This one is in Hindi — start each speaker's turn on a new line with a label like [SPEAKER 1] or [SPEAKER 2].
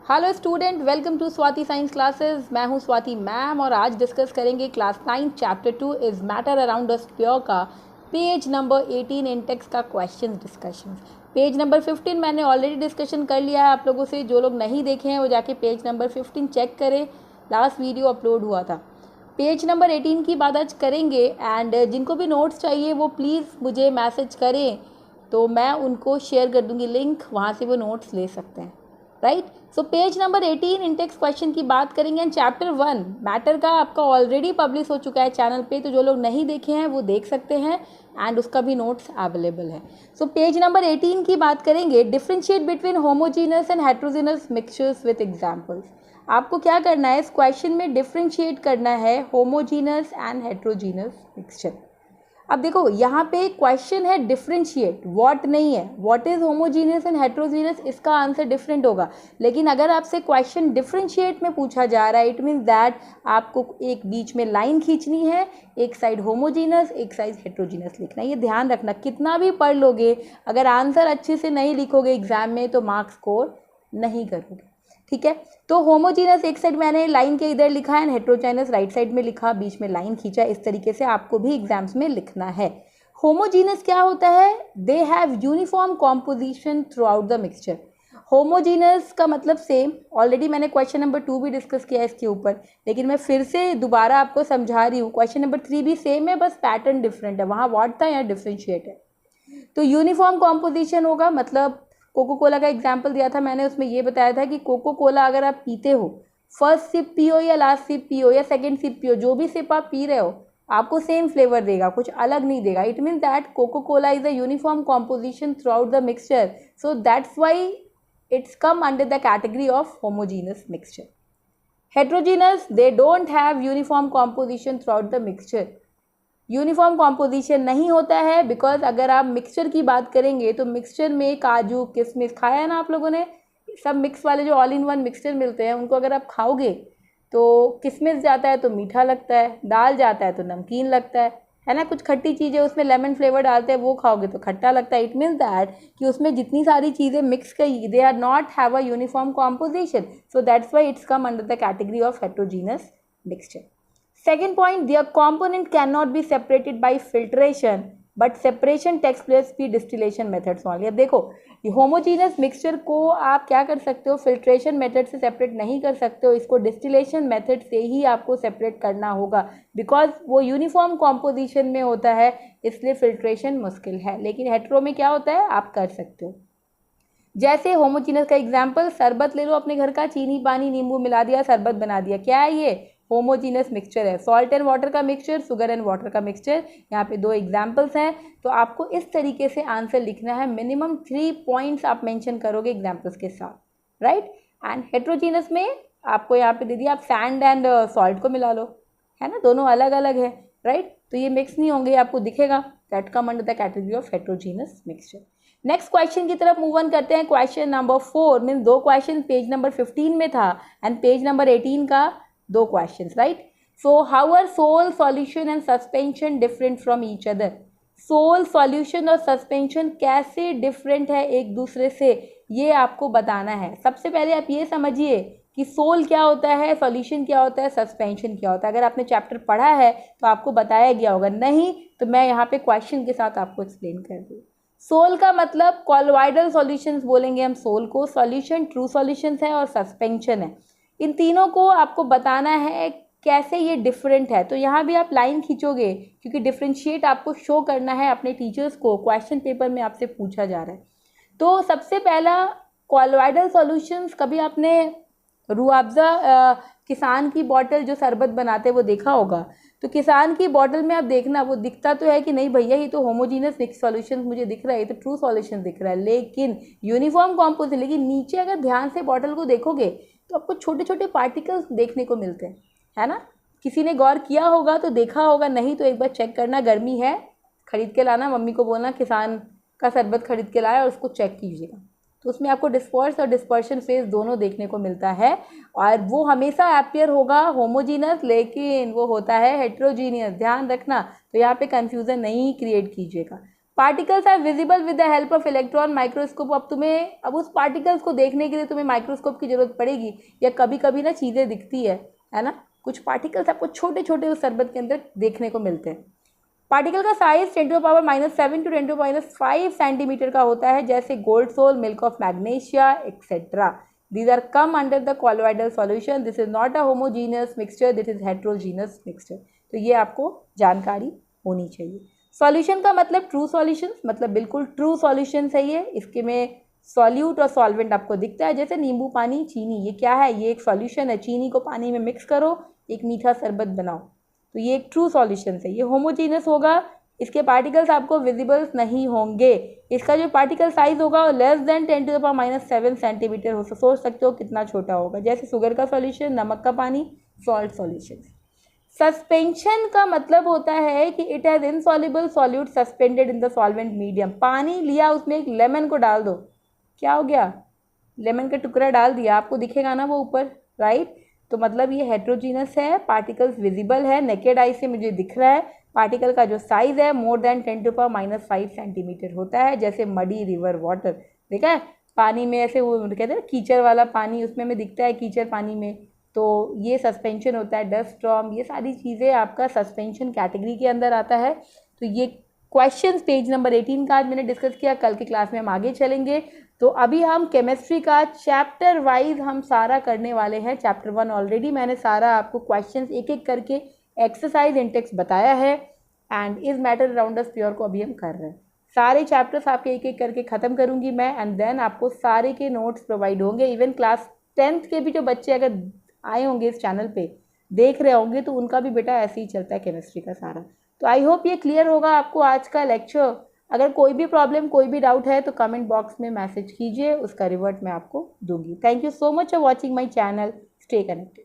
[SPEAKER 1] Hello student, welcome to Swati science classes. मैं हूं स्वाति मैम और आज डिस्कस करेंगे class 9 chapter 2 is matter around us pure का पेज नंबर 18 इन टेक्स्ट का क्वेश्चन डिस्कशन। पेज नंबर 15 मैंने ऑलरेडी डिस्कशन कर लिया है आप लोगों से। जो लोग नहीं देखे हैं वो जाके पेज नंबर 15 चेक करें, लास्ट वीडियो अपलोड हुआ था। पेज नंबर 18 की बात आज करेंगे एंड जिनको भी नोट्स चाहिए वो प्लीज़ मुझे मैसेज करें तो मैं उनको शेयर कर दूंगी लिंक, वहाँ से वो नोट्स ले सकते हैं। Right, so page number 18 Intex question की बात करेंगे एंड चैप्टर 1 मैटर का आपका ऑलरेडी पब्लिश हो चुका है चैनल पे, तो जो लोग नहीं देखे हैं वो देख सकते हैं एंड उसका भी नोट्स अवेलेबल है। सो पेज नंबर 18 की बात करेंगे, differentiate between homogeneous and heterogeneous mixtures with examples. आपको क्या करना है, इस क्वेश्चन में डिफरेंशिएट करना है होमोजीनस एंड हेट्रोजीनस मिक्सचर। अब देखो यहाँ पे क्वेश्चन है डिफरेंशिएट, व्हाट नहीं है, what is homogeneous and heterogeneous, इसका आंसर डिफरेंट होगा। लेकिन अगर आपसे क्वेश्चन डिफरेंशिएट में पूछा जा रहा है, इट मीन्स दैट आपको एक बीच में लाइन खींचनी है, एक साइड होमोजीनियस एक साइड हेट्रोजीनियस लिखना है। ये ध्यान रखना, कितना भी पढ़ लोगे अगर आंसर अच्छे से नहीं लिखोगे एग्जाम में तो मार्क्स स्कोर नहीं करोगे। ठीक है, तो होमोजीनस एक साइड मैंने लाइन के इधर लिखा है, हेट्रोजीनस राइट साइड में लिखा, बीच में लाइन खींचा। इस तरीके से आपको भी एग्जाम्स में लिखना है। होमोजीनस क्या होता है, they have uniform composition throughout the mixture. Homogeneous का मतलब सेम, ऑलरेडी मैंने क्वेश्चन नंबर 2 भी डिस्कस किया इसके ऊपर, लेकिन मैं फिर से दोबारा आपको समझा रही हूँ। क्वेश्चन नंबर 3 भी सेम है, बस पैटर्न डिफरेंट है, वहाँ व्हाट था यहाँ डिफरेंशिएट है। तो यूनिफॉर्म कॉम्पोजिशन होगा, मतलब कोको कोला का एग्जाम्पल दिया था मैंने, उसमें ये बताया था कि कोको कोला अगर आप पीते हो, फर्स्ट सिप पियो या लास्ट सिप पियो या सेकंड सिप पियो, जो भी सिप आप पी रहे हो आपको सेम फ्लेवर देगा, कुछ अलग नहीं देगा। It means that Coca Cola is a uniform composition throughout the mixture, so that's why it's come under the category of homogeneous mixture. Heterogeneous, they don't have uniform composition throughout the mixture. Uniform composition नहीं होता है बिकॉज अगर आप मिक्सचर की बात करेंगे तो मिक्सचर में काजू किशमिश खाया है ना आप लोगों ने, सब मिक्स वाले जो ऑल इन वन मिक्सचर मिलते हैं उनको अगर आप खाओगे तो किशमिश जाता है तो मीठा लगता है, दाल जाता है तो नमकीन लगता है ना, कुछ खट्टी चीज़ें उसमें लेमन फ्लेवर डालते हैं वो खाओगे तो खट्टा लगता है। इट मीन्स दैट कि उसमें जितनी सारी चीज़ें मिक्स की they are not have a uniform composition, so that's why it's come under the category of heterogeneous mixture. Second point, their component cannot be separated by filtration, but separation takes place by distillation methods only. अब देखो ये होमोजीनस मिक्सचर को आप क्या कर सकते हो, फिल्ट्रेशन मेथड से सेपरेट नहीं कर सकते हो, इसको डिस्टिलेशन मेथड से ही आपको सेपरेट करना होगा बिकॉज वो यूनिफॉर्म कॉम्पोजिशन में होता है, इसलिए फिल्ट्रेशन मुश्किल है। लेकिन हेट्रो में क्या होता है, आप कर सकते हो। जैसे होमोजीनस का एग्जाम्पल, शरबत ले लो अपने घर का, चीनी पानी नींबू मिला दिया शरबत बना दिया, क्या है ये, होमोजीनस मिक्सचर है। सॉल्ट एंड वाटर का मिक्सचर, शुगर एंड वाटर का मिक्सचर, यहाँ पे 2 एग्जाम्पल्स हैं। तो आपको इस तरीके से आंसर लिखना है, मिनिमम 3 पॉइंट्स आप मेंशन करोगे एग्जाम्पल्स के साथ, राइट। एंड हेट्रोजीनस में आपको यहाँ पे दे दिया, आप सैंड एंड सॉल्ट को मिला लो, है ना, दोनों अलग अलग है, राइट, तो ये मिक्स नहीं होंगे, आपको दिखेगा, that come under the category of heterogeneous mixture. Next question की तरफ मूव ऑन करते हैं। Question number 4 mean 2 question page number 15 में था एंड पेज नंबर 18 का 2 questions, right. So how are sol solution and suspension different from each other. Sol solution और सस्पेंशन कैसे डिफरेंट है एक दूसरे से, ये आपको बताना है। सबसे पहले आप ये समझिए कि सोल क्या होता है, सॉल्यूशन क्या होता है, सस्पेंशन क्या होता है। अगर आपने चैप्टर पढ़ा है तो आपको बताया गया होगा, नहीं तो मैं यहाँ पे क्वेश्चन के साथ आपको एक्सप्लेन कर दूँ। सोल का मतलब कॉलॉइडल सॉल्यूशंस बोलेंगे हम सोल को, सॉल्यूशन ट्रू सॉल्यूशंस है और सस्पेंशन है। इन तीनों को आपको बताना है कैसे ये डिफरेंट है। तो यहाँ भी आप लाइन खींचोगे क्योंकि डिफरेंशिएट आपको शो करना है अपने टीचर्स को, क्वेश्चन पेपर में आपसे पूछा जा रहा है। तो सबसे पहला कॉलॉइडल सॉल्यूशंस, कभी आपने रूअफ़ज़ा किसान की बॉटल जो शरबत बनाते हैं वो देखा होगा, तो किसान की बॉटल में आप देखना वो दिखता तो है कि नहीं भैया ये तो होमोजीनस मिक्स सॉल्यूशन मुझे दिख रहा है, ये तो ट्रू सॉल्यूशन दिख रहा है, लेकिन यूनिफॉर्म कॉम्पोजिशन। लेकिन नीचे अगर ध्यान से बॉटल को देखोगे तो आपको छोटे छोटे पार्टिकल्स देखने को मिलते हैं, है ना। किसी ने गौर किया होगा तो देखा होगा, नहीं तो एक बार चेक करना, गर्मी है खरीद के लाना, मम्मी को बोलना किसान का शरबत खरीद के लाया और उसको चेक कीजिएगा, तो उसमें आपको डिस्पर्स और डिस्पर्शन फेज दोनों देखने को मिलता है और वो हमेशा अपीयर होगा होमोजीनस, लेकिन वो होता है हेट्रोजीनियस, ध्यान रखना। तो यहाँ पे कंफ्यूजन नहीं क्रिएट कीजिएगा। Particles are visible with the help of electron microscope. अब उस पार्टिकल्स को देखने के लिए तुम्हें माइक्रोस्कोप की जरूरत पड़ेगी, या कभी कभी ना चीज़ें दिखती है ना, कुछ पार्टिकल्स आपको छोटे छोटे उस शरबत के अंदर देखने को मिलते हैं। पार्टिकल का साइज 10⁻⁷ to 10⁻5 सेंटीमीटर का होता है, जैसे gold sol, milk of magnesia etcetera. These are come under the colloidal solution. This is not a homogeneous mixture, this is heterogeneous mixture. तो ये आपको जानकारी होनी चाहिए। सॉल्यूशन का मतलब ट्रू सॉल्यूशन, मतलब बिल्कुल ट्रू सॉल्यूशन है ये। इसके में सॉल्यूट और सॉल्वेंट आपको दिखता है, जैसे नींबू, पानी, चीनी। ये क्या है? ये एक सॉल्यूशन है। चीनी को पानी में मिक्स करो, एक मीठा शरबत बनाओ, तो ये एक ट्रू सॉल्यूशन है। ये होमोजीनियस होगा, इसके पार्टिकल्स आपको विजिबल्स नहीं होंगे। इसका जो पार्टिकल साइज होगा वो लेस देन 10⁻⁷ सेंटीमीटर हो। सोच सकते हो कितना छोटा होगा, जैसे शुगर का सॉल्यूशन, नमक का पानी, सॉल्ट सॉल्यूशन। सस्पेंशन का मतलब होता है कि it has insoluble solute suspended in the solvent medium. पानी लिया, उसमें एक लेमन को डाल दो, क्या हो गया? लेमन का टुकड़ा डाल दिया, आपको दिखेगा ना वो ऊपर, राइट। तो मतलब ये हेट्रोजीनस है, पार्टिकल्स विजिबल है, नेकेड आई से मुझे दिख रहा है। पार्टिकल का जो साइज है मोर देन 10⁻⁵ सेंटीमीटर होता है, जैसे मडी रिवर वाटर। देखा है पानी में ऐसे वो कहते हैं कीचड़ वाला पानी, उसमें में दिखता है कीचड़ पानी में, तो ये सस्पेंशन होता है। डस्ट स्टॉर्म, ये सारी चीज़ें आपका सस्पेंशन कैटेगरी के अंदर आता है। तो ये क्वेश्चन पेज नंबर 18 का आज मैंने डिस्कस किया। कल की क्लास में हम आगे चलेंगे। तो अभी हम केमिस्ट्री का चैप्टर वाइज हम सारा करने वाले हैं। चैप्टर 1 ऑलरेडी मैंने सारा आपको क्वेश्चंस एक एक करके एक्सरसाइज इंटेक्स बताया है, and is matter around us pure को अभी हम कर रहे हैं। सारे चैप्टर्स आपके एक एक करके ख़त्म करूंगी मैं, एंड देन आपको सारे के नोट्स प्रोवाइड होंगे। इवन क्लास 10th के भी जो बच्चे अगर आए होंगे इस चैनल पे देख रहे होंगे, तो उनका भी बेटा ऐसे ही चलता है केमिस्ट्री का सारा। तो आई होप ये क्लियर होगा आपको आज का लेक्चर। अगर कोई भी प्रॉब्लम, कोई भी डाउट है तो कमेंट बॉक्स में मैसेज कीजिए, उसका रिवर्ट मैं आपको दूंगी। Thank you so much for watching my channel. Stay connected.